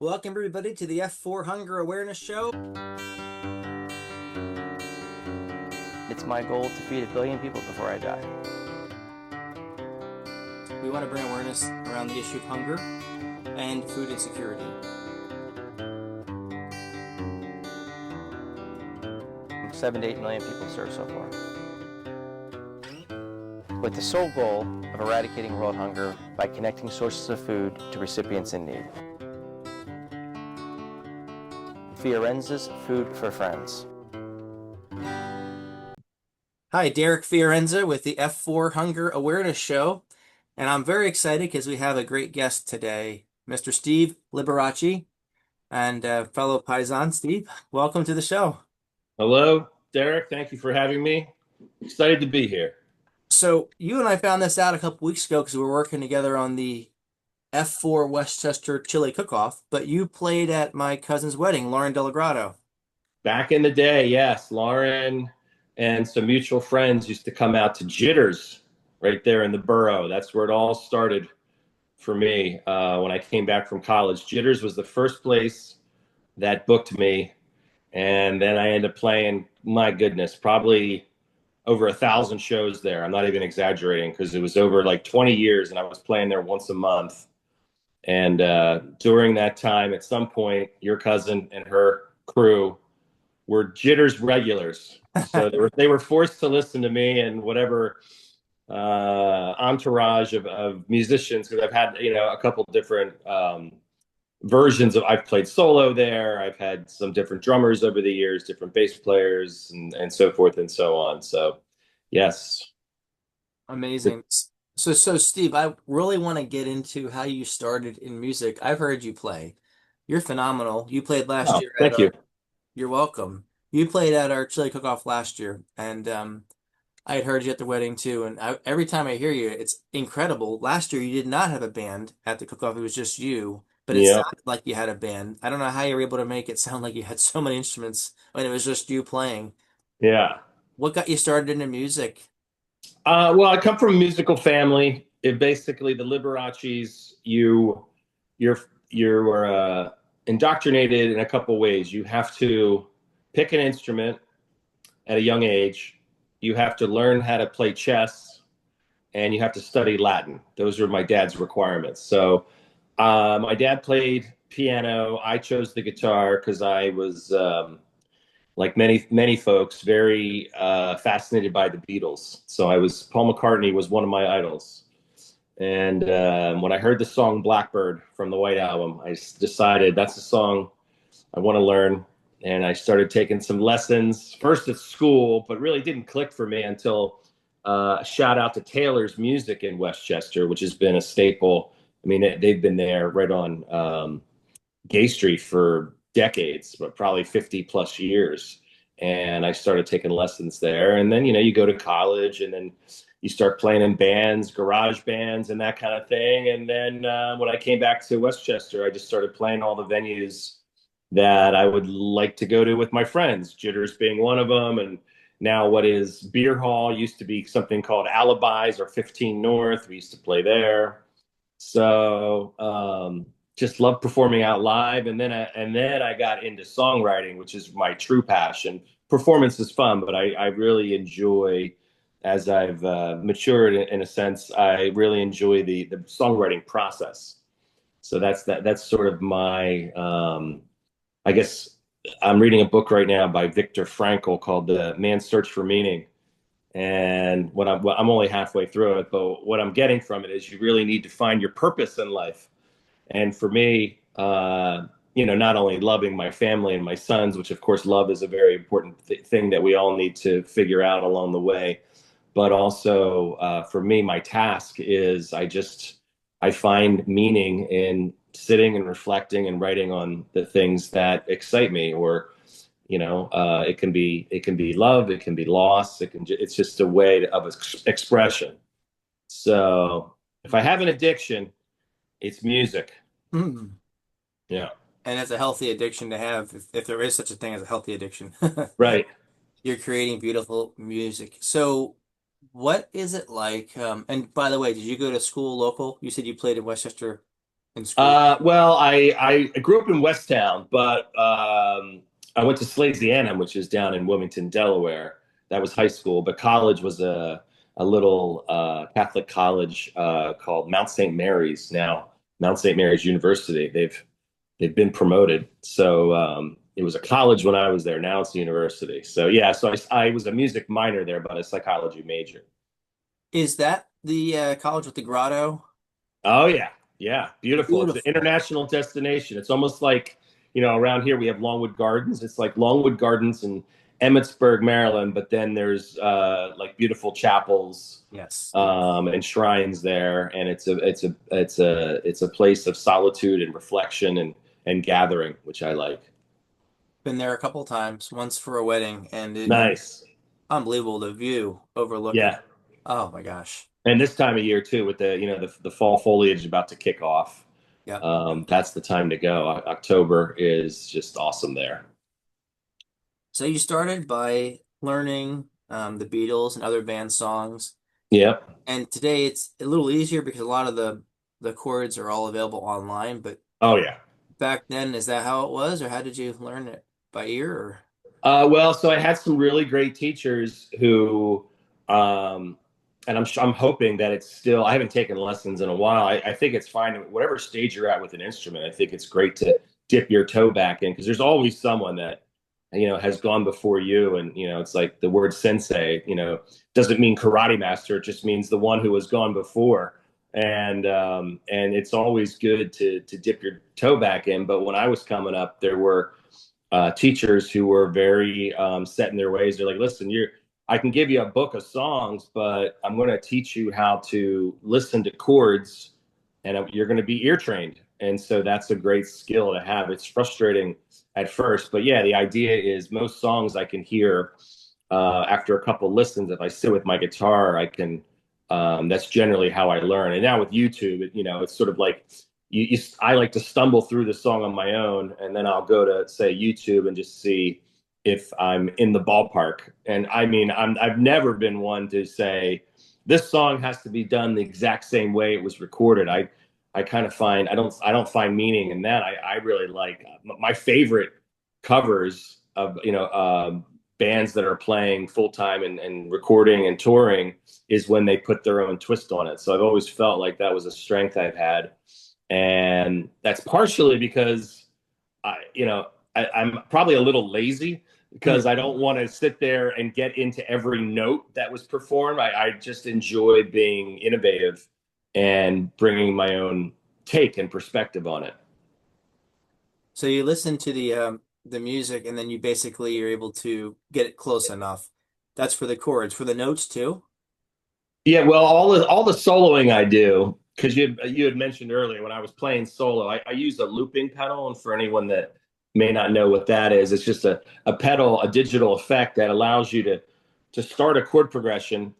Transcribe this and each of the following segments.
Welcome everybody to the F4 Hunger Awareness Show. It's my goal to feed 1 billion people before I die. We want to bring awareness around the issue of hunger and food insecurity. 7 to 8 million people served so far. With the sole goal of eradicating world hunger by connecting sources of food to recipients in need. Fiorenza's Food for Friends. Hi, Derek Fiorenza with the F4 Hunger Awareness Show. And I'm very excited because we have a great guest today, Mr. Steve Liberace and fellow Paisan. Steve, welcome to the show. Hello, Derek. Thank you for having me. Excited to be here. So you and I found this out a couple weeks ago because we were working together on the F4 Westchester Chili Cook-Off, but you played at my cousin's wedding, Lauren Delagrado. Back in the day, yes, Lauren and some mutual friends used to come out to Jitters right there in the borough. That's where it all started for me when I came back from college. Jitters was the first place that booked me. And then I ended up playing, my goodness, probably over 1,000 shows there. I'm not even exaggerating because it was over like 20 years and I was playing there once a month. And during that time, at some point, your cousin and her crew were Jitters regulars. So they were forced to listen to me and whatever entourage of musicians, because I've had, a couple different versions of, I've played solo there. I've had some different drummers over the years, different bass players and so forth and so on. So yes. Amazing. So Steve, I really want to get into how you started in music. I've heard you play. You're phenomenal. You played last Oh, year at thank you. you're welcome. You played at our chili cook-off last year, and I had heard you at the wedding too. And every time I hear you, it's incredible. Last year you did not have a band at the cook-off; it was just you. But it Yeah. sounded like you had a band. I don't know how you were able to make it sound like you had so many instruments when it was just you playing. Yeah. What got you started into music? Well, I come from a musical family. It basically, the Liberaces, you're you're indoctrinated in a couple ways. You have to pick an instrument at a young age. You have to learn how to play chess, and you have to study Latin. Those are my dad's requirements. So, my dad played piano. I chose the guitar because I was like many folks, very fascinated by the Beatles. So Paul McCartney was one of my idols. And when I heard the song Blackbird from the White Album, I decided that's a song I want to learn. And I started taking some lessons, first at school, but really didn't click for me until shout out to Taylor's Music in Westchester, which has been a staple. I mean, they've been there right on Gay Street for decades, but probably 50 plus years. And I started taking lessons there. And then, you go to college and then you start playing in bands, garage bands, and that kind of thing. And then when I came back to Westchester, I just started playing all the venues that I would like to go to with my friends, Jitters being one of them. And now what is Beer Hall used to be something called Alibis or 15 North. We used to play there. So just love performing out live, and then I got into songwriting, which is my true passion. Performance is fun, but I really enjoy, as I've matured in a sense, I really enjoy the songwriting process. So that's sort of my I guess I'm reading a book right now by Viktor Frankl called The Man's Search for Meaning. And I'm only halfway through it, but what I'm getting from it is you really need to find your purpose in life. And for me, not only loving my family and my sons, which of course love is a very important thing that we all need to figure out along the way, but also for me, my task is I find meaning in sitting and reflecting and writing on the things that excite me, or it can be love, it can be loss, it's just a way of expression. So if I have an addiction, it's music. Mm. Yeah. And it's a healthy addiction to have, if there is such a thing as a healthy addiction. Right. You're creating beautiful music. So, what is it like? And by the way, did you go to school local? You said you played in Westchester. in school? Well, I grew up in Westtown, but I went to Slasianna, which is down in Wilmington, Delaware. That was high school, but college was a little Catholic college called Mount St. Mary's. Now Mount St. Mary's University. They've been promoted, so it was a college when I was there. Now it's a university. So yeah, so I was a music minor there, but a psychology major. Is that the college with the grotto? Oh yeah, yeah, beautiful. It's an Beautiful. international destination. It's almost like, around here we have Longwood Gardens. It's like Longwood Gardens in Emmitsburg, Maryland, but then there's like beautiful chapels Yes, yes. and shrines there, and it's a place of solitude and reflection and gathering, which I like. Been there a couple times, once for a wedding, and Nice. unbelievable the view overlooking. Yeah. Oh my gosh. And this time of year too, with the fall foliage about to kick off, Yep. that's the time to go. October is just awesome there. So you started by learning the Beatles and other band songs, Yep. and today it's a little easier because a lot of the chords are all available online. But Oh yeah. back then, is that how it was, or how did you learn it by ear? Or Well, so I had some really great teachers who, um, and I'm hoping that it's still. I haven't taken lessons in a while. I think it's fine, whatever stage you're at with an instrument. I think it's great to dip your toe back in because there's always someone that has gone before you, and it's like the word sensei. Doesn't mean karate master. It just means the one who has gone before. And it's always good to dip your toe back in. But when I was coming up, there were teachers who were very set in their ways. They're like, listen, I can give you a book of songs, but I'm going to teach you how to listen to chords, and you're going to be ear trained. And so that's a great skill to have. It's frustrating at first, but yeah, the idea is most songs I can hear after a couple listens. If I sit with my guitar, I can. That's generally how I learn. And now with YouTube, it's sort of like I like to stumble through the song on my own, and then I'll go to say YouTube and just see if I'm in the ballpark. And I mean, I've never been one to say this song has to be done the exact same way it was recorded. I kind of find I don't find meaning in that. I really like my favorite covers of bands that are playing full time and recording and touring is when they put their own twist on it. So I've always felt like that was a strength I've had, and that's partially because I'm probably a little lazy because I don't want to sit there and get into every note that was performed. I just enjoy being innovative and bringing my own take and perspective on it. so you listen to the music, and then you basically you're able to get it close enough. That's for the chords, for the notes too. Yeah, well, all the soloing I do, because you had mentioned earlier when I was playing solo, I use a looping pedal, and for anyone that may not know what that is, it's just a pedal, a digital effect that allows you to start a chord progression,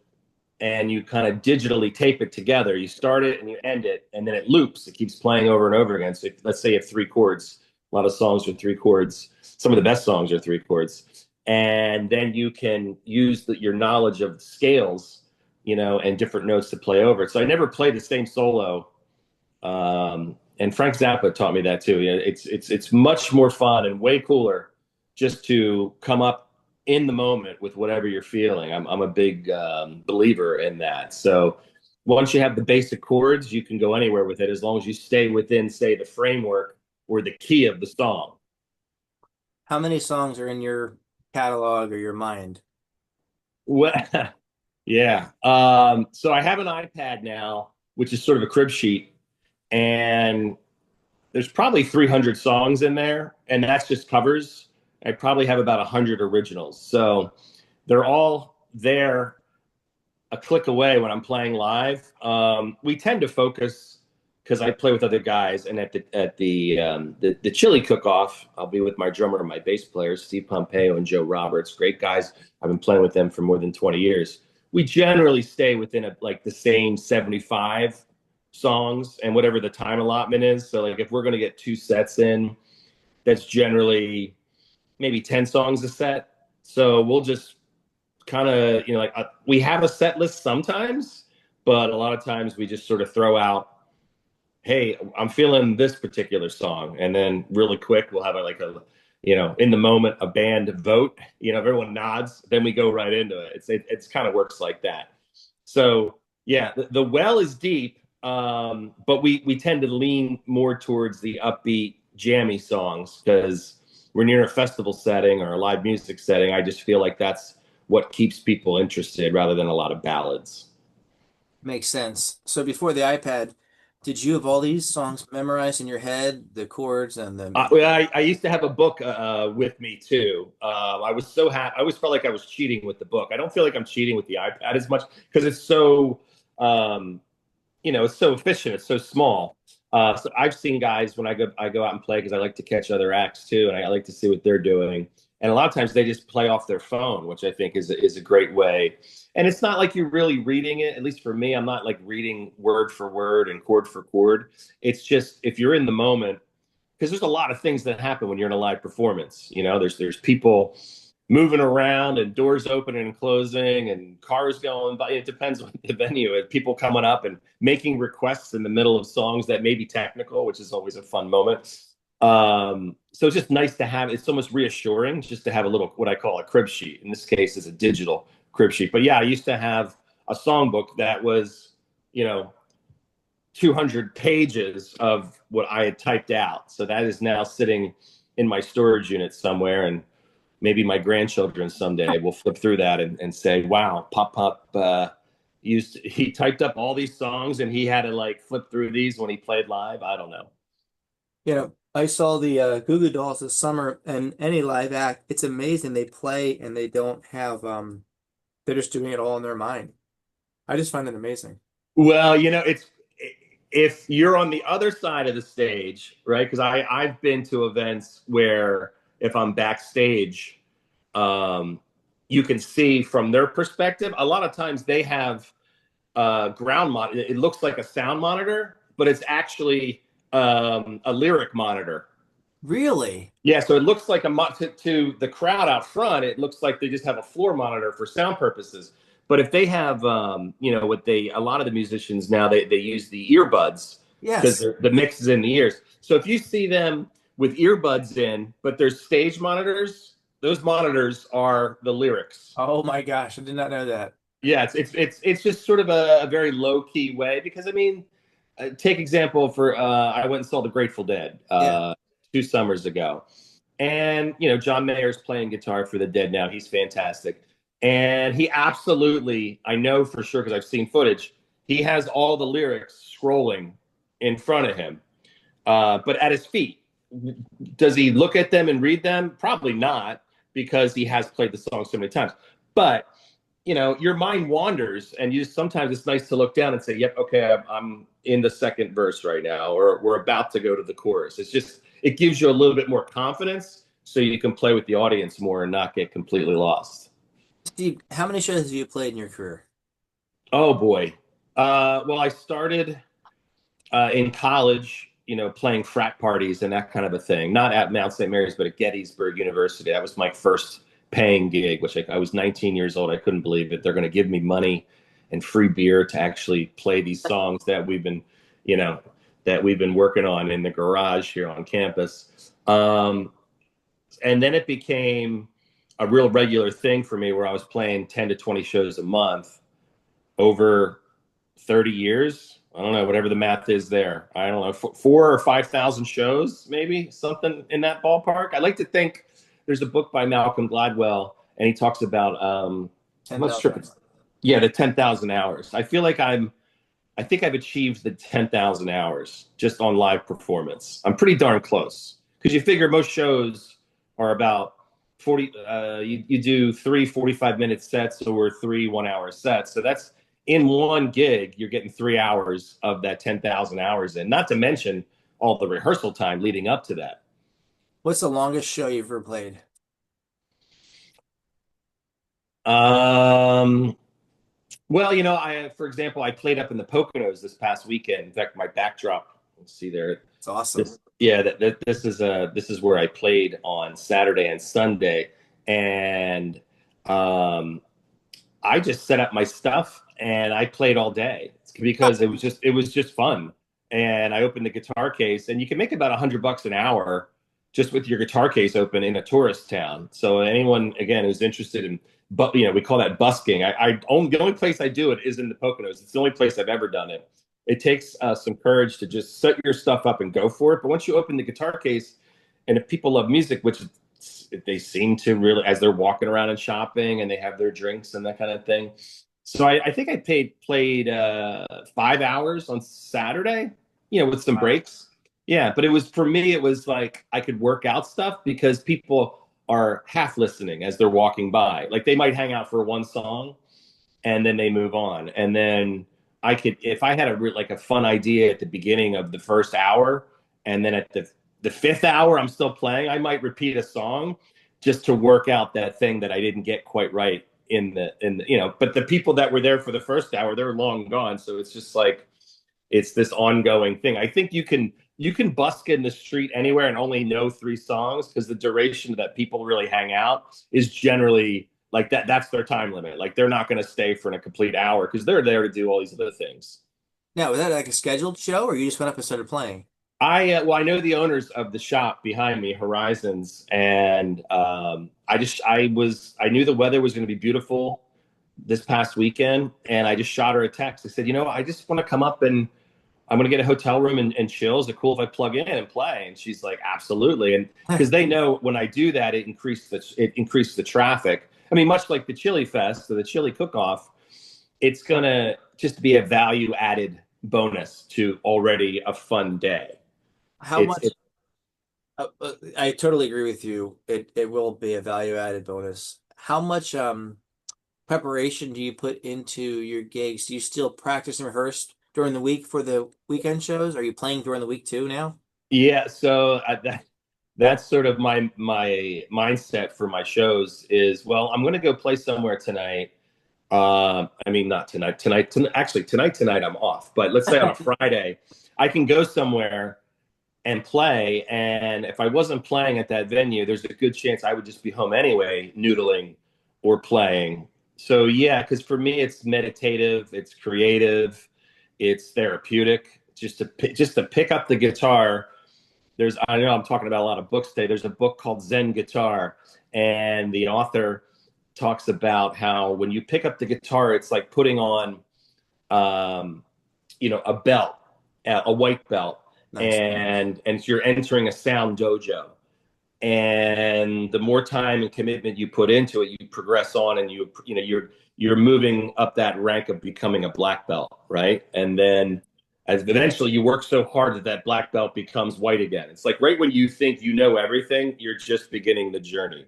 and you kind of digitally tape it together. You start it and you end it, and then it loops. It keeps playing over and over again. So let's say you have three chords. A lot of songs are three chords. Some of the best songs are three chords. And then you can use your knowledge of scales, and different notes to play over it. So I never played the same solo. And Frank Zappa taught me that too. It's much more fun and way cooler just to come up in the moment with whatever you're feeling. I'm a big believer in that. So once you have the basic chords, you can go anywhere with it as long as you stay within, say, the framework or the key of the song. How many songs are in your catalog or your mind? Well, yeah. So I have an iPad now, which is sort of a crib sheet, and there's probably 300 songs in there, and that's just covers. I probably have about 100 originals. So they're all there a click away when I'm playing live. We tend to focus because I play with other guys, and at the chili cook-off, I'll be with my drummer and my bass players, Steve Pompeo and Joe Roberts, great guys. I've been playing with them for more than 20 years. We generally stay within like the same 75 songs and whatever the time allotment is. So like if we're going to get two sets in, that's generally maybe 10 songs a set. So we'll just kind of, we have a set list sometimes, but a lot of times we just sort of throw out hey, I'm feeling this particular song, and then really quick we'll have in the moment a band vote. If everyone nods, then we go right into it. It's kind of works like that. So yeah, the well is deep, but we tend to lean more towards the upbeat, jammy songs because we're near a festival setting or a live music setting. I just feel like that's what keeps people interested rather than a lot of ballads. Makes sense. So before the iPad, did you have all these songs memorized in your head, the chords and the Well, I used to have a book with me too. I was so happy. I always felt like I was cheating with the book. I don't feel like I'm cheating with the iPad as much because it's so, um, it's so efficient. It's so small. So I've seen guys when I go out and play because I like to catch other acts too, and I like to see what they're doing. And a lot of times they just play off their phone, which I think is a great way. And it's not like you're really reading it. At least for me, I'm not like reading word for word and chord for chord. It's just if you're in the moment because there's a lot of things that happen when you're in a live performance. There's people moving around and doors opening and closing and cars going by. It depends on the venue. And people coming up and making requests in the middle of songs that may be technical, which is always a fun moment. So it's just nice to have. It's almost reassuring just to have a little what I call a crib sheet. In this case, is a digital crib sheet. But yeah, I used to have a songbook that was, you know, 200 pages of what I had typed out. So that is now sitting in my storage unit somewhere. And maybe my grandchildren someday will flip through that and say, wow, Pop he typed up all these songs and he had to like flip through these when he played live. I don't know. I saw the Goo Goo Dolls this summer, and any live act, it's amazing. They play and they don't have they're just doing it all in their mind. I just find it amazing. Well, it's if you're on the other side of the stage, right? Because I've been to events where if I'm backstage, um, you can see from their perspective. A lot of times they have ground monitor. It looks like a sound monitor, but it's actually a lyric monitor. Really? Yeah, so it looks like to the crowd out front. It looks like they just have a floor monitor for sound purposes. But if they have, what a lot of the musicians now they use the earbuds because Yes. the mix is in the ears. So if you see them with earbuds in, but there's stage monitors, those monitors are the lyrics. Oh my gosh, I did not know that. Yeah, it's just sort of a very low key way because I mean, take example for I went and saw the Grateful Dead Yeah. 2 summers ago, and John Mayer's playing guitar for the Dead now. He's fantastic, and he absolutely I know for sure because I've seen footage. He has all the lyrics scrolling in front of him, but at his feet. Does he look at them and read them? Probably not because he has played the song so many times. But your mind wanders, and sometimes it's nice to look down and say, "Yep, okay, I'm in the second verse right now, or we're about to go to the chorus." It gives you a little bit more confidence, so you can play with the audience more and not get completely lost. Steve, how many shows have you played in your career? Oh boy. Well, I started in college, playing frat parties and that kind of a thing. Not at Mount St. Mary's, but at Gettysburg University. That was my first paying gig, which I was 19 years old. I couldn't believe it. They're going to give me money and free beer to actually play these songs you know, that we've been working on in the garage here on campus. And then it became a real regular thing for me where I was playing 10 to 20 shows a month over 30 years. I don't know, whatever the math is there. I don't know, 4 or 5,000 shows, maybe something in that ballpark. I like to think there's a book by Malcolm Gladwell, and he talks about, I'm not sure. 10,000. Yeah, the 10,000 hours. I feel like I think I've achieved the 10,000 hours just on live performance. I'm pretty darn close because you figure most shows are about 40, you do 3 45-minute sets or 3 1 hour sets. So that's in one gig, you're getting 3 hours of that 10,000 hours in, not to mention all the rehearsal time leading up to that. What's the longest show you've ever played? Um, well, for example, I played up in the Poconos this past weekend. In fact, my backdrop, let's see there. It's awesome. Yeah, this is where I played on Saturday and Sunday, and um, I just set up my stuff and I played all day because it was just fun. and I opened the guitar case, and you can make about $100 an hour just with your guitar case open in a tourist town. So anyone again who's interested in, but we call that busking. The only place I do it is in the Poconos. It's the only place I've ever done it. It takes some courage to just set your stuff up and go for it. But once you open the guitar case, and if people love music, which they seem to really, as they're walking around and shopping and they have their drinks and that kind of thing. So I think I played 5 hours on Saturday, with some Wow. breaks. Yeah, but it was for me, it was like I could work out stuff because people are half listening as they're walking by. Like they might hang out for one song and then they move on. And then I could, if I had like a fun idea at the beginning of the first hour, and then at the fifth hour I'm still playing, I might repeat a song just to work out that thing that I didn't get quite right in the. But the people that were there for the first hour, they're long gone. So it's just like it's this ongoing thing. I think you can busk in the street anywhere and only know three songs because the duration that people really hang out is generally like that. That's their time limit. Like they're not going to stay for a complete hour because they're there to do all these other things. Now, was that like a scheduled show, or you just went up and started playing? I know the owners of the shop behind me, Horizons, and I knew the weather was going to be beautiful this past weekend, and I just shot her a text. I said, I just want to come up and I'm going to get a hotel room and chill. Is it cool if I plug in and play? And she's like, absolutely. And because they know when I do that, it increased the traffic. I mean, much like the Chili Fest or the Chili Cook Off, it's going to just be a value added bonus to already a fun day. How It's much? I totally agree with you. It will be a value added bonus. How much preparation do you put into your gigs? Do you still practice and rehearse during the week for the weekend shows? Are you playing during the week too now? Yeah, so that's sort of my mindset for my shows is, well, I'm going to go play somewhere tonight. I mean, not tonight. Actually, tonight I'm off. But let's say on a Friday, I can go somewhere and play. And if I wasn't playing at that venue, there's a good chance I would just be home anyway, noodling or playing. So yeah, because for me, it's meditative, it's creative, it's therapeutic. Just to pick up the guitar. I know I'm talking about a lot of books today. There's a book called Zen Guitar, and the author talks about how when you pick up the guitar, it's like putting on, um, a belt, a white belt, Nice. and you're entering a sound dojo. And the more time and commitment you put into it, you progress on, and you're moving up that rank of becoming a black belt, right? And then as eventually you work so hard that that black belt becomes white again. It's like right when you think you know everything, you're just beginning the journey.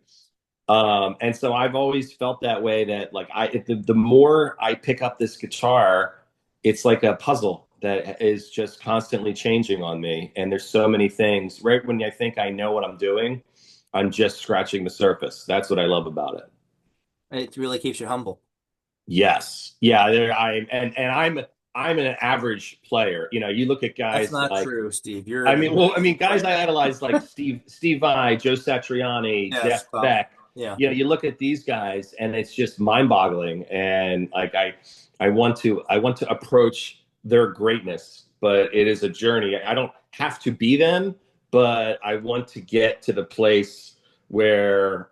And so I've always felt that way, that like the more I pick up this guitar, it's like a puzzle that is just constantly changing on me. And there's so many things. Right when I think I know what I'm doing, I'm just scratching the surface. That's what I love about it. It really keeps you humble. Yes. Yeah, I'm an average player. You look at That's guys not like, true, Steve. You're I an mean, well, I amazing mean, guys player. I idolize like Steve Vai, Joe Satriani, Yes, Jeff well, Beck. yeah. You look at these guys, and it's just mind-boggling. And like I want to approach their greatness, but it is a journey. I don't have to be them, but I want to get to the place where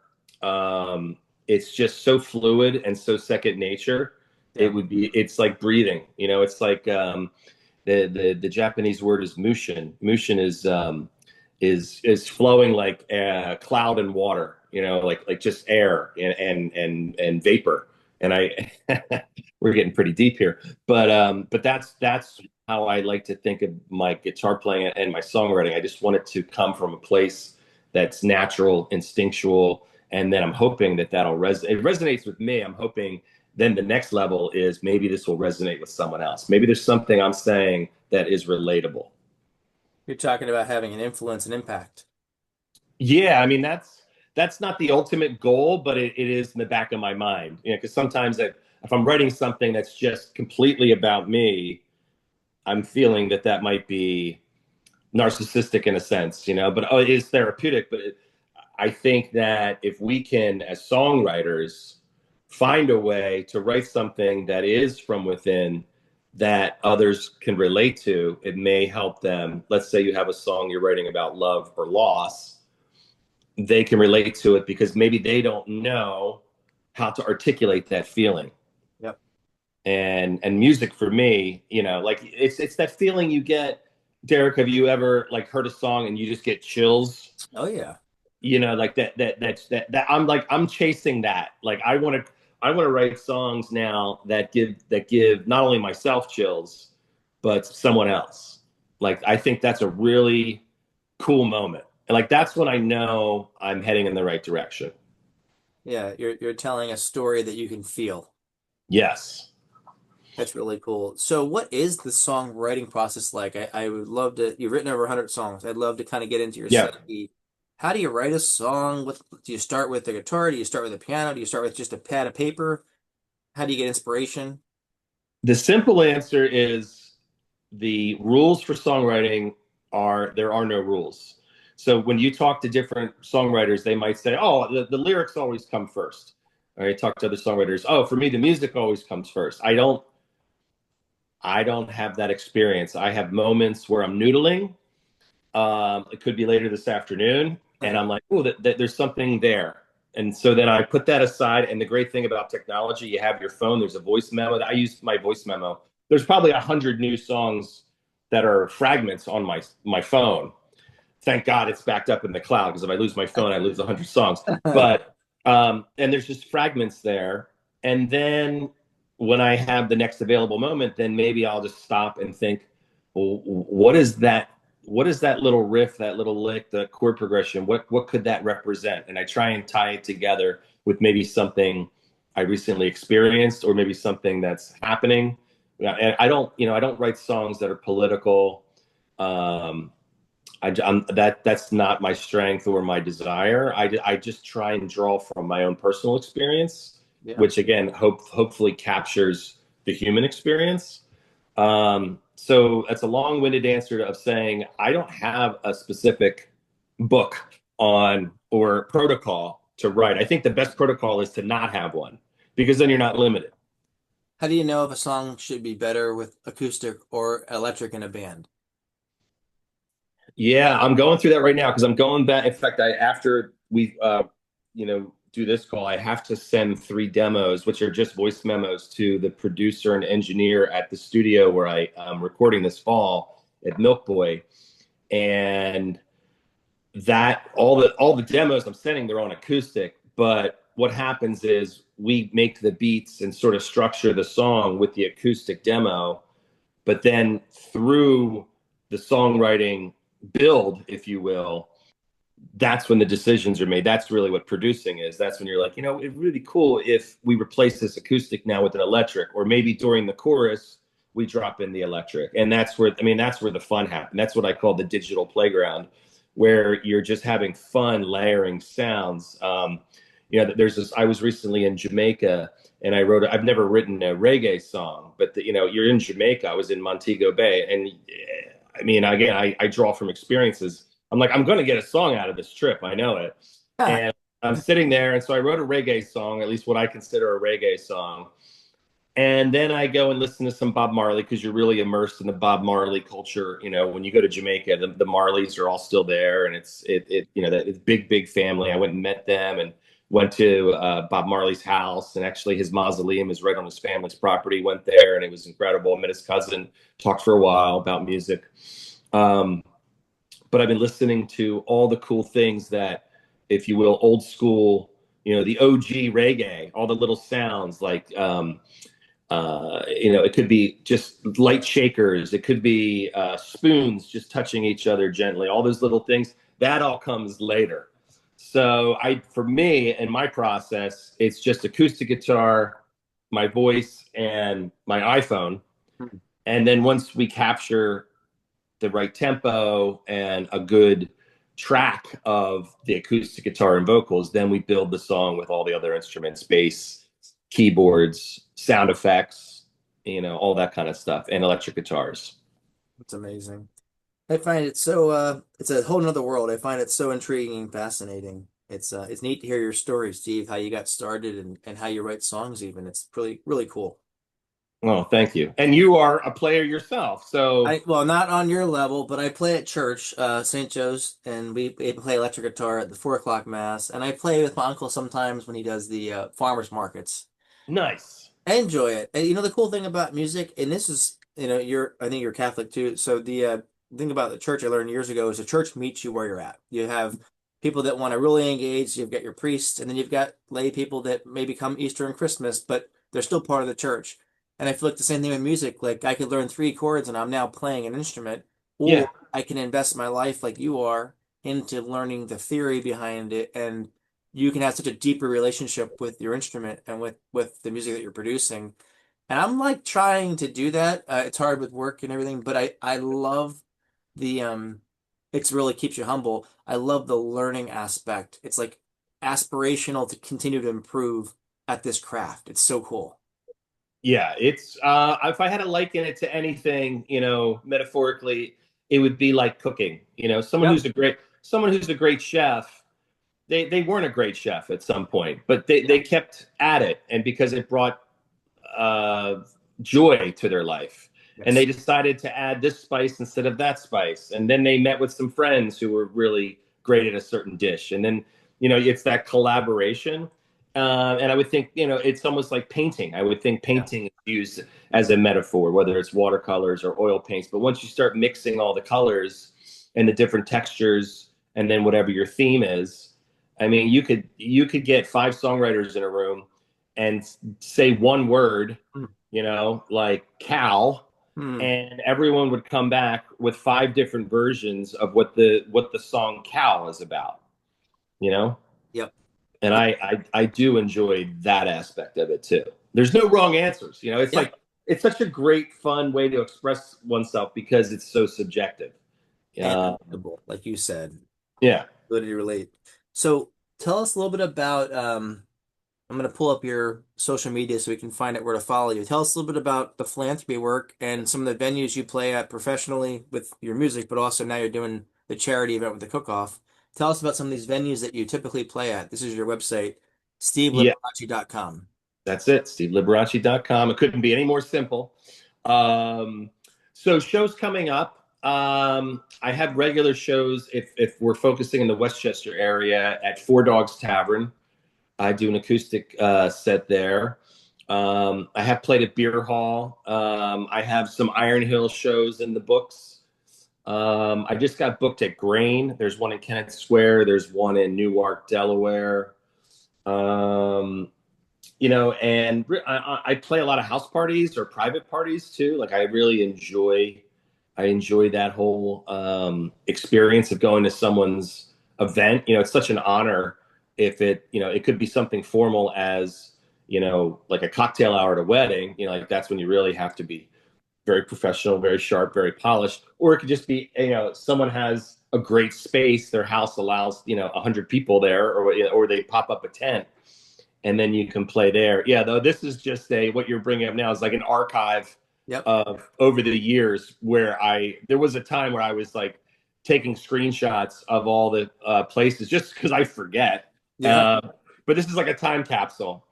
it's just so fluid and so second nature. Yeah. It's like breathing. It's like the Japanese word is mushin. Mushin is flowing like cloud and water, like just air and vapor. And we're getting pretty deep here, but that's how I like to think of my guitar playing and my songwriting. I just want it to come from a place that's natural, instinctual, and then I'm hoping that'll resonate. It resonates with me. I'm hoping then the next level is maybe this will resonate with someone else. Maybe there's something I'm saying that is relatable. You're talking about having an influence and impact. Yeah, I mean that's not the ultimate goal, but it is in the back of my mind. Because sometimes if I'm writing something that's just completely about me, I'm feeling that might be narcissistic in a sense, but it is therapeutic. But I think that if we can, as songwriters, find a way to write something that is from within, that others can relate to, it may help them. Let's say you have a song you're writing about love or loss, they can relate to it because maybe they don't know how to articulate that feeling. Yep. And music for me, like it's that feeling you get. Derek, have you ever like heard a song and you just get chills? Oh yeah. Like that I'm chasing that. Like I want to write songs now that give not only myself chills, but someone else. Like I think that's a really cool moment. And like that's when I know I'm heading in the right direction. Yeah, you're telling a story that you can feel. Yes. That's really cool. So what is the songwriting process like? I would love to, you've written over 100 songs. I'd love to kind of get into your Yeah. psyche. How do you write a song? Do you start with the guitar? Do you start with the piano? Do you start with just a pad of paper? How do you get inspiration? The simple answer is the rules for songwriting are there are no rules. So when you talk to different songwriters, they might say, "Oh, the lyrics always come first." All right, talk to other songwriters. "Oh, for me, the music always comes first." I don't have that experience. I have moments where I'm noodling. It could be later this afternoon, and I'm like, "Oh, there's something there." And so then I put that aside. And the great thing about technology, you have your phone. There's a voice memo. I use my voice memo. There's probably 100 new songs that are fragments on my phone. Thank God it's backed up in the cloud because if I lose my phone, I lose 100 songs. But and there's just fragments there. And then when I have the next available moment, then maybe I'll just stop and think, well, what is that? What is that little riff, that little lick, the chord progression? What could that represent? And I try and tie it together with maybe something I recently experienced, or maybe something that's happening. Yeah, and I don't write songs that are political. Um, that's not my strength or my desire. I just try and draw from my own personal experience, Yeah. which again hopefully captures the human experience. So that's a long-winded answer of saying I don't have a specific book on or protocol to write. I think the best protocol is to not have one because then you're not limited. How do you know if a song should be better with acoustic or electric in a band? Yeah, I'm going through that right now because I'm going back. In fact, after we do this call, I have to send 3 demos, which are just voice memos, to the producer and engineer at the studio where I am recording this fall at Milk Boy. And that all the demos I'm sending, they're on acoustic. But what happens is we make the beats and sort of structure the song with the acoustic demo, but then through the songwriting build, if you will, that's when the decisions are made. That's really what producing is. That's when you're like, it'd really cool if we replace this acoustic now with an electric, or maybe during the chorus we drop in the electric. And that's where the fun happens. That's what I call the digital playground, where you're just having fun layering sounds. There's this. I was recently in Jamaica, and I've never written a reggae song, but you're in Jamaica. I was in Montego Bay, and again, I draw from experiences. I'm like, I'm going to get a song out of this trip. I know it. And I'm sitting there. And so I wrote a reggae song, at least what I consider a reggae song. And then I go and listen to some Bob Marley because you're really immersed in the Bob Marley culture. When you go to Jamaica, the Marleys are all still there, and that it's big family. I went and met them and went to Bob Marley's house, and actually his mausoleum is right on his family's property. Went there, and it was incredible. I met his cousin, talked for a while about music. But I've been listening to all the cool things that, if you will, old school, the OG reggae, all the little sounds like, it could be just light shakers. It could be spoons just touching each other gently. All those little things, that all comes later. So for me, in my process, it's just acoustic guitar, my voice, and my iPhone. And then once we capture the right tempo and a good track of the acoustic guitar and vocals, then we build the song with all the other instruments, bass, keyboards, sound effects, all that kind of stuff, and electric guitars. It's amazing. I find it so it's a whole nother world. I find it so intriguing and fascinating. It's neat to hear your story, Steve, how you got started and how you write songs even. It's really, really cool. Oh, thank you. And you are a player yourself, so Well, not on your level, but I play at church, St. Joe's, and we play electric guitar at the 4 o'clock mass, and I play with my uncle sometimes when he does the farmers markets. nice. I enjoy it. And the cool thing about music, and this is, I think you're Catholic too. So the thing about the church I learned years ago is the church meets you where you're at. You have people that want to really engage. You've got your priests, and then you've got lay people that maybe come Easter and Christmas, but they're still part of the church. And I feel like the same thing with music. Like I could learn three chords, and I'm now playing an instrument, or Yeah. I can invest my life like you are into learning the theory behind it and you can have such a deeper relationship with your instrument and with the music that you're producing. And I'm like trying to do that. It's hard with work and everything, but I love the it's really keeps you humble. I love the learning aspect. It's like aspirational to continue to improve at this craft. It's so cool. Yeah, it's if I had to liken it to anything, metaphorically, it would be like cooking. Yep. Someone who's a great chef, they weren't a great chef at some point, but they Yeah. kept at it, and because it brought uh, joy to their life. And they Yes. decided to add this spice instead of that spice. And then they met with some friends who were really great at a certain dish. And then, it's that collaboration. And I would think, it's almost like painting. I would think Yeah. painting is used as a metaphor, whether it's watercolors or oil paints. But once you start mixing all the colors and the different textures, and then whatever your theme is, I mean, you could get five songwriters in a room and say one word, Hmm. like cow, Hmm. and everyone would come back with five different versions of what the song cow is about, you know? Yep. And Yeah. I do enjoy that aspect of it too. There's no wrong answers, it's Yep. like it's such a great fun way to express oneself because it's so subjective. And uh, relatable, like you said. yeah. Ability to relate. So tell us a little bit about I'm going to pull up your social media so we can find out where to follow you. Tell us a little bit about the philanthropy work and some of the venues you play at professionally with your music, but also now you're doing the charity event with the cook-off. Tell us about some of these venues that you typically play at. This is your website, Yeah, steveliberace.com. that's it. SteveLiberace.com. It couldn't be any more simple. Um, so shows coming up. I have regular shows if we're focusing in the Westchester area at Four Dogs Tavern. I do an acoustic set there. I have played at Beer Hall. I have some Iron Hill shows in the books. I just got booked at Grain. There's one in Kennett Square. There's one in Newark, Delaware. Um, and I play a lot of house parties or private parties too. Like I enjoy that whole experience of going to someone's event. It's such an honor if it could be something formal as, like a cocktail hour at a wedding, like that's when you really have to be very professional, very sharp, very polished. Or it could just be, someone has a great space. Their house allows, 100 people there, or they pop up a tent and then you can play there. Yeah, though this is just what you're bringing up now is like an archive Yep. of over the years where there was a time where I was like taking screenshots of all the places just because I forget. Yeah. Uh, but this is like a time capsule.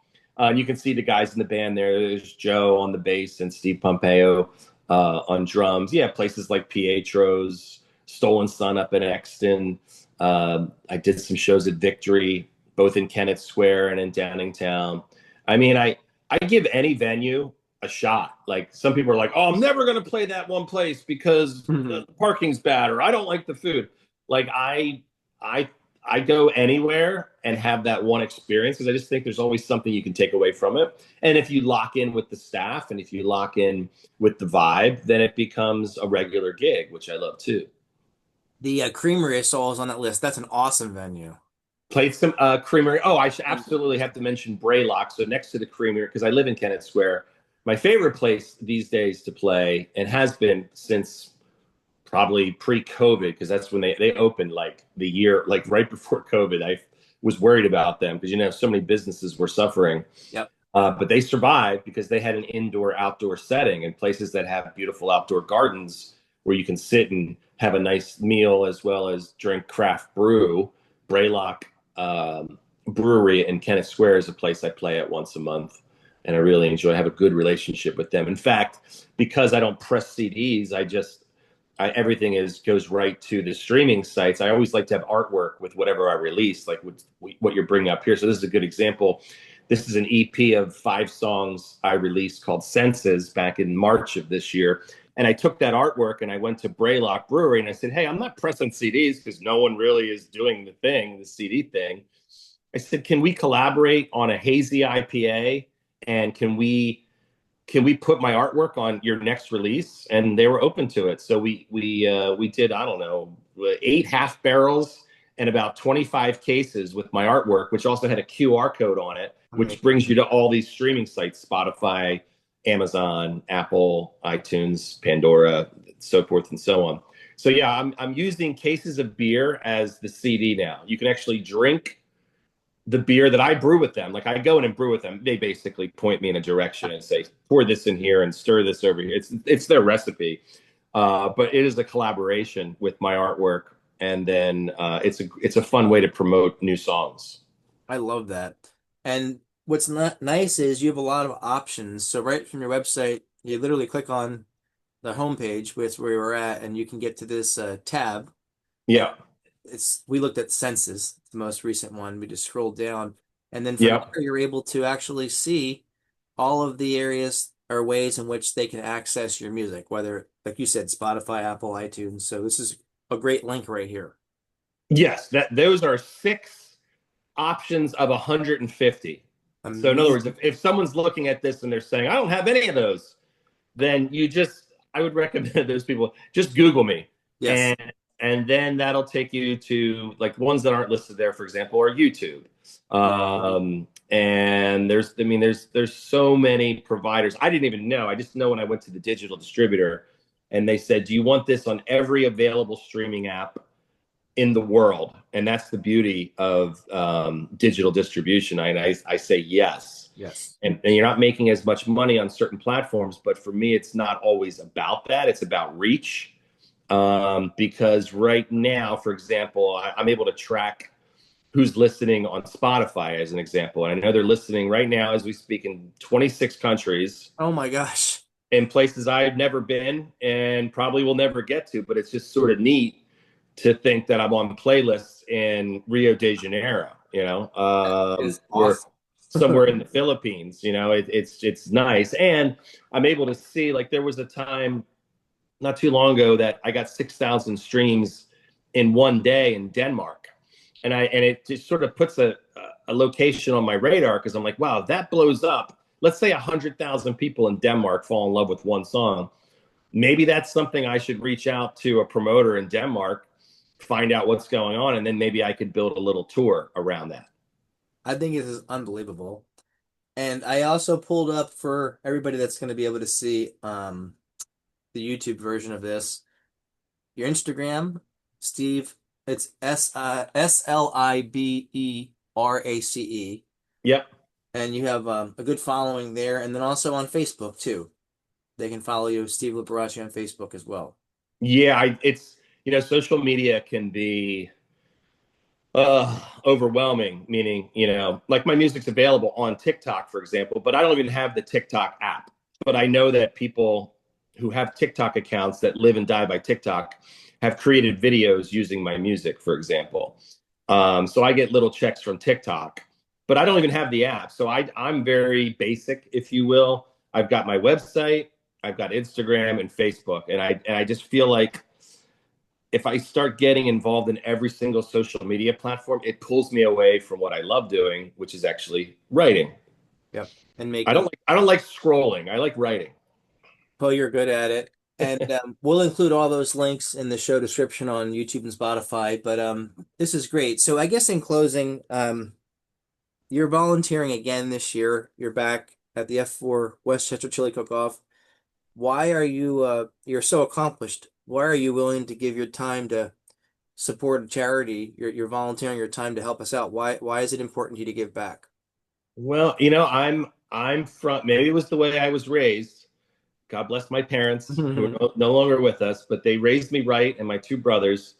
You can see the guys in the band there. There's Joe on the bass and Steve Pompeo on drums. Yeah, places like Pietro's, Stolen Sun up in Exton. I did some shows at Victory, both in Kennett Square and in Downingtown. I mean, I give any venue a shot. Like some people are like, "Oh, I'm never going to play that one place because the parking's bad or I don't like the food." Like I I go anywhere and have that one experience because I just think there's always something you can take away from it. And if you lock in with the staff and if you lock in with the vibe, then it becomes a regular gig, which I love too. The Creamery I saw is on that list. That's an awesome venue. Played some Creamery. Oh, I should absolutely have to mention Braylock. So next to the Creamery, because I live in Kennett Square, my favorite place these days to play, and has been since probably pre-COVID, because that's when they opened like the year, like right before COVID. I was worried about them because so many businesses were suffering, Yep. but they survived because they had an indoor-outdoor setting and places that have beautiful outdoor gardens where you can sit and have a nice meal as well as drink craft brew. Braylock Brewery in Kennett Square is a place I play at once a month. and I really enjoy. I have a good relationship with them. In fact, because I don't press CDs, everything goes right to the streaming sites. I always like to have artwork with whatever I release, like what you're bringing up here. So this is a good example. This is an EP of 5 songs I released called Senses back in March of this year. And I took that artwork and I went to Braylock Brewery and I said, "Hey, I'm not pressing CDs because no one really is doing the CD thing." I said, "Can we collaborate on a hazy IPA? And can we put my artwork on your next release?" And they were open to it. So we did, I don't know, 8 half barrels and about 25 cases with my artwork, which also had a QR code on it, which Amazing. brings you to all these streaming sites: Spotify, Amazon, Apple, iTunes, Pandora, so forth and so on. So yeah, I'm using cases of beer as the CD now. You can actually drink the beer that I brew with them. Like, I go in and brew with them. They basically point me in a direction and say, "Pour this in here and stir this over here." It's their recipe, but it is a collaboration with my artwork, and then it's a fun way to promote new songs. I love that. And what's not nice is you have a lot of options. So right from your website, you literally click on the homepage, which is where we're at, and you can get to this tab. And Yeah, it's we looked at census, the most recent one. We just scrolled down, and then from yeah, there you're able to actually see all of the areas or ways in which they can access your music, whether, like you said, Spotify, Apple, iTunes. So this is a great link right here. yes. That those are 6 options of 150. So in other words, Amazing. if someone's looking at this and they're saying, "I don't have any of those," then I would recommend those people just Google me, Yes. and then that'll take you to, like, ones that aren't listed there, for example, are YouTube. And there's so many providers. I didn't even know. I just know when I went to the digital distributor and they said, "Do you want this on every available streaming app in the world?" And that's the beauty of digital distribution. I say yes. Yes. And you're not making as much money on certain platforms, but for me, it's not always about that. It's about reach. Because right now, for example, I'm able to track who's listening on Spotify, as an example. And I know they're listening right now as we speak in 26 countries, Oh my gosh. in places I've never been and probably will never get to. But it's just sort of neat to think that I'm on playlists in Rio de Janeiro, That is or awesome. somewhere in the Philippines. It's nice, and I'm able to see, like, there was a time not too long ago that I got 6,000 streams in one day in Denmark, and it just sort of puts a location on my radar, because I'm like, wow, if that blows up. Let's say 100,000 people in Denmark fall in love with one song. Maybe that's something I should reach out to a promoter in Denmark, find out what's going on, and then maybe I could build a little tour around that. I think this is unbelievable. And I also pulled up for everybody that's going to be able to see the YouTube version of this. Your Instagram, Steve, it's Sliberace, Yep. and you have a good following there. And then also on Facebook too. They can follow you, Steve Liberace, on Facebook as well. Yeah, it's social media can be overwhelming, meaning, like, my music's available on TikTok, for example, but I don't even have the TikTok app. But I know that people who have TikTok accounts that live and die by TikTok have created videos using my music, for example. So I get little checks from TikTok, but I don't even have the app. So I'm very basic, if you will. I've got my website, I've got Instagram and Facebook, and I just feel like if I start getting involved in every single social media platform, it pulls me away from what I love doing, which is actually writing. Yep. And I don't making, like I don't like scrolling. I like writing. well, you're good at it. And we'll include all those links in the show description on YouTube and Spotify. But this is great. So I guess in closing, you're volunteering again this year. You're back at the F4 Westchester Chili Cook-Off. Why are you you're so accomplished? Why are you willing to give your time to support a charity? You're volunteering your time to help us out. Why is it important to you to give back? Well, I'm from, maybe it was the way I was raised. God bless my parents, who are no longer with us, but they raised me right, and my 2 brothers.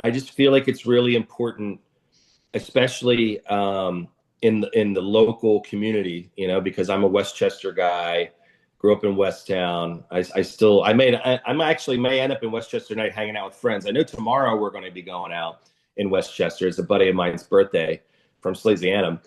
I just feel like it's really important, especially in the local community, because I'm a Westchester guy, grew up in Westtown. I actually may end up in Westchester tonight hanging out with friends. I know tomorrow we're going to be going out in Westchester. It's a buddy of mine's birthday from Slasianum.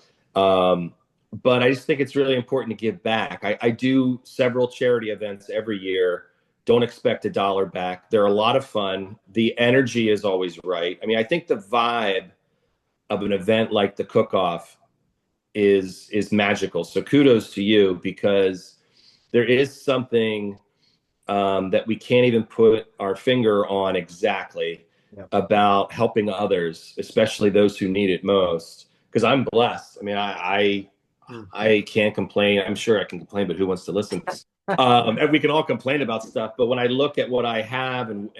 But I just think it's really important to give back. I do several charity events every year. Don't expect a dollar back. They're a lot of fun. The energy is always right. I mean, I think the vibe of an event like the cook-off is magical. So kudos to you, because there is something that we can't even put our finger on exactly Yep. about helping others, especially those who need it most. Because I'm blessed. I mean, I can't complain. I'm sure I can complain, but who wants to listen? And we can all complain about stuff. But when I look at what I have and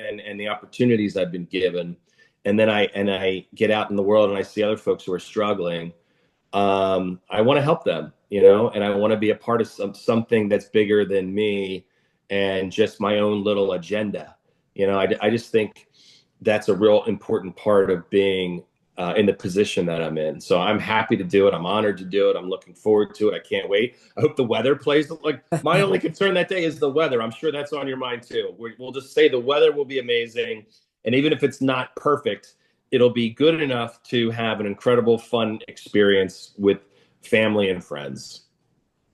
the opportunities I've been given, and then I get out in the world and I see other folks who are struggling, I want to help them, and I want to be a part of something that's bigger than me and just my own little agenda. I just think that's a real important part of being in the position that I'm in. So I'm happy to do it. I'm honored to do it. I'm looking forward to it. I can't wait. I hope the weather plays. Like, my only concern that day is the weather. I'm sure that's on your mind too. We'll just say the weather will be amazing. And even if it's not perfect, it'll be good enough to have an incredible, fun experience with family and friends.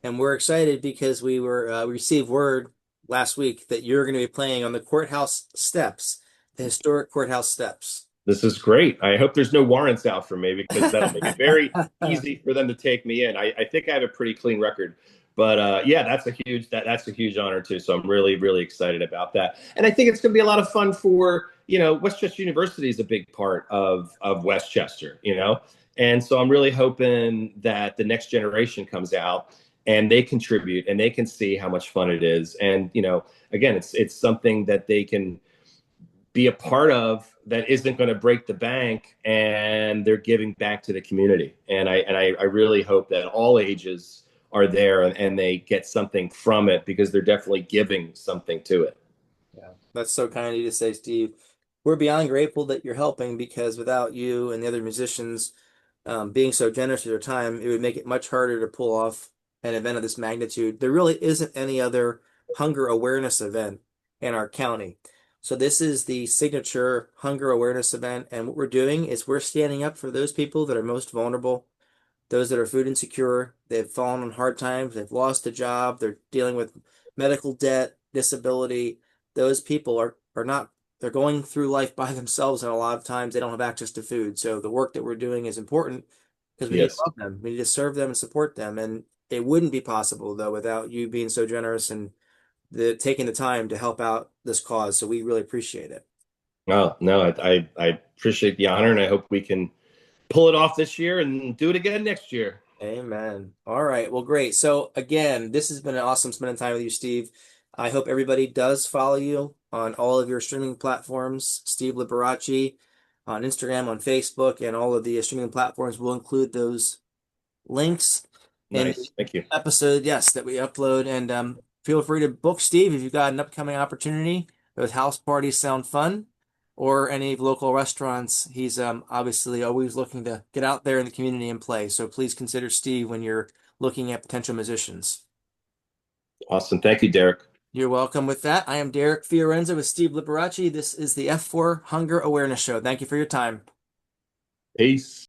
And we're excited because we received word last week that you're going to be playing on the courthouse steps, the historic courthouse steps. This is great. I hope there's no warrants out for me, because that'll make it very easy for them to take me in. I think I have a pretty clean record, but yeah, that's a huge honor too. So I'm really, really excited about that. And I think it's going to be a lot of fun for, Westchester University is a big part of Westchester, and so I'm really hoping that the next generation comes out and they contribute and they can see how much fun it is. And, again, it's something that they can be a part of that isn't going to break the bank, and they're giving back to the community. And I really hope that all ages are there and they get something from it, because they're definitely giving something to it. Yeah, that's so kind of you to say, Steve. We're beyond grateful that you're helping, because without you and the other musicians being so generous with their time, it would make it much harder to pull off an event of this magnitude. There really isn't any other hunger awareness event in our county. So this is the signature hunger awareness event. And what we're doing is we're standing up for those people that are most vulnerable, those that are food insecure. They've fallen on hard times, they've lost a job, they're dealing with medical debt, disability. Those people are not, they're going through life by themselves, and a lot of times they don't have access to food. So the work that we're doing is important because we need to Yes. love them. We need to serve them and support them. And it wouldn't be possible though without you being so generous and taking the time to help out this cause. So we really appreciate it. Oh, no, I appreciate the honor, and I hope we can pull it off this year and do it again next year. Amen. All right. Well, great. So again, this has been an awesome spending time with you, Steve. I hope everybody does follow you on all of your streaming platforms, Steve Liberace, on Instagram, on Facebook, and all of the streaming platforms. We'll include those links in the Nice. Thank you. episode, yes, that we upload. And feel free to book Steve if you've got an upcoming opportunity. Those house parties sound fun, or any local restaurants. He's obviously always looking to get out there in the community and play. So please consider Steve when you're looking at potential musicians. Awesome. Thank you, Derek. You're welcome. With that, I am Derek Fiorenza with Steve Liberace. This is the F4 Hunger Awareness Show. Thank you for your time. Peace.